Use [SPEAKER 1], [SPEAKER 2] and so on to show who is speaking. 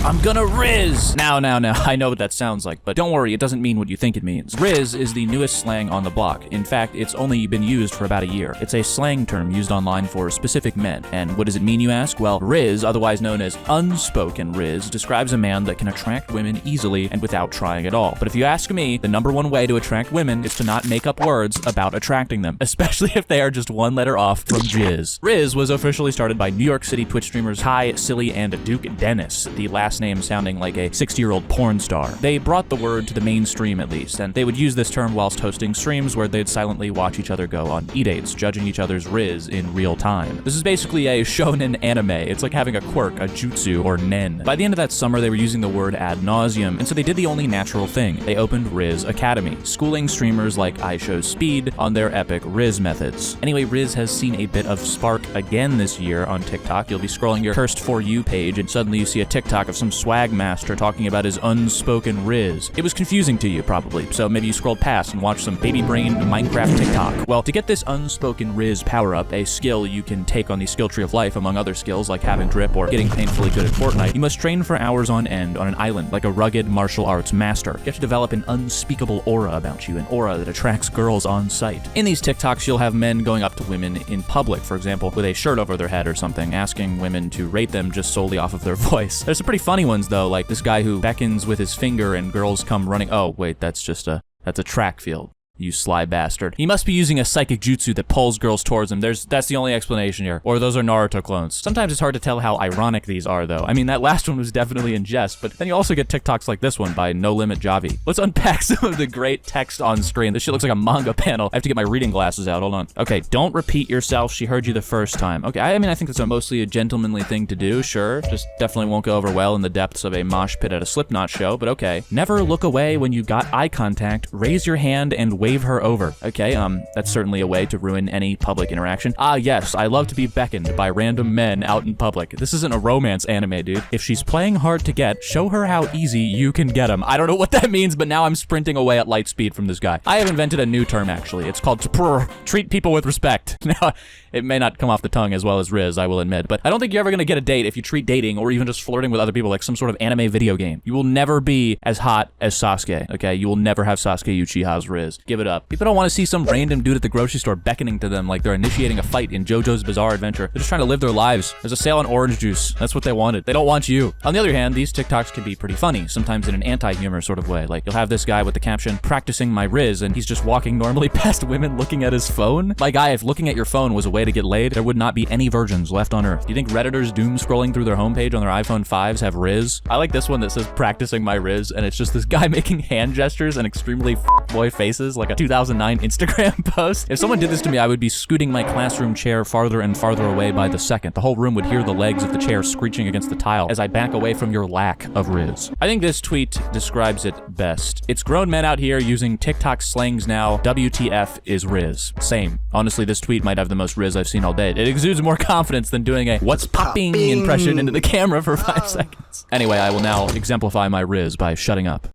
[SPEAKER 1] I'm gonna Rizz. Now, I know what that sounds like, but don't worry, it doesn't mean what you think it means. Rizz is the newest slang on the block. In fact, it's only been used for about a year. It's a slang term used online for specific men. And what does it mean, you ask? Well, Rizz, otherwise known as unspoken Rizz, describes a man that can attract women easily and without trying at all. But if you ask me, the #1 way to attract women is to not make up words about attracting them, especially if they are just one letter off from jizz. Rizz was officially started by New York City Twitch streamers Kai, Silly, and Duke Dennis, the last name sounding like a 60-year-old porn star. They brought the word to the mainstream at least, and they would use this term whilst hosting streams where they'd silently watch each other go on e-dates, judging each other's Rizz in real time. This is basically a shonen anime. It's like having a quirk, a jutsu, or nen. By the end of that summer, they were using the word ad nauseum, and so they did the only natural thing. They opened Rizz Academy, schooling streamers like IShowSpeed on their epic Rizz methods. Anyway, Rizz has seen a bit of spark again this year on TikTok. You'll be scrolling your cursed For You page, and suddenly you see a TikTok of some swag master talking about his unspoken Rizz. It was confusing to you, probably, so maybe you scrolled past and watched some baby-brained Minecraft TikTok. Well, to get this unspoken Rizz power-up, a skill you can take on the skill tree of life among other skills like having drip or getting painfully good at Fortnite, you must train for hours on end on an island like a rugged martial arts master. You have to develop an unspeakable aura about you, an aura that attracts girls on sight. In these TikToks, you'll have men going up to women in public, for example, with a shirt over their head or something, asking women to rate them just solely off of their voice. There's some pretty funny ones, though, like this guy who beckons with his finger and girls come running. Oh, wait, that's a track field. You sly bastard. He must be using a psychic jutsu that pulls girls towards him. That's the only explanation here. Or those are Naruto clones. Sometimes it's hard to tell how ironic these are, though. I mean, that last one was definitely in jest, but then you also get TikToks like this one by No Limit Javi. Let's unpack some of the great text on screen. This shit looks like a manga panel. I have to get my reading glasses out. Hold on. Okay, don't repeat yourself. She heard you the first time. Okay, I mean, I think that's mostly a gentlemanly thing to do, sure. Just definitely won't go over well in the depths of a mosh pit at a Slipknot show, but okay. Never look away when you got eye contact. Raise your hand and wave her over. Okay, that's certainly a way to ruin any public interaction. Ah, yes, I love to be beckoned by random men out in public. This isn't a romance anime, dude. If she's playing hard to get, show her how easy you can get them. I don't know what that means, but now I'm sprinting away at light speed from this guy. I have invented a new term, actually. It's called treat people with respect. Now, it may not come off the tongue as well as Rizz, I will admit, but I don't think you're ever gonna get a date if you treat dating or even just flirting with other people like some sort of anime video game. You will never be as hot as Sasuke, okay? You will never have Sasuke Uchiha's Rizz. Give it up. People don't want to see some random dude at the grocery store beckoning to them like they're initiating a fight in JoJo's Bizarre Adventure. They're just trying to live their lives. There's a sale on orange juice. That's what they wanted. They don't want you. On the other hand, these TikToks can be pretty funny, sometimes in an anti-humor sort of way. Like, you'll have this guy with the caption, practicing my Rizz, and he's just walking normally past women looking at his phone. My guy, if looking at your phone was a way to get laid, there would not be any virgins left on Earth. Do you think Redditors doom scrolling through their homepage on their iPhone 5s have Rizz? I like this one that says practicing my Rizz, and it's just this guy making hand gestures and extremely boy faces like a 2009 Instagram post. If someone did this to me, I would be scooting my classroom chair farther and farther away by the second. The whole room would hear the legs of the chair screeching against the tile as I back away from your lack of Rizz. I think this tweet describes it best. It's grown men out here using TikTok slangs now. WTF is Rizz. Same. Honestly, this tweet might have the most Rizz I've seen all day. It exudes more confidence than doing a what's popping impression into the camera for 5 seconds. Anyway, I will now exemplify my Rizz by shutting up.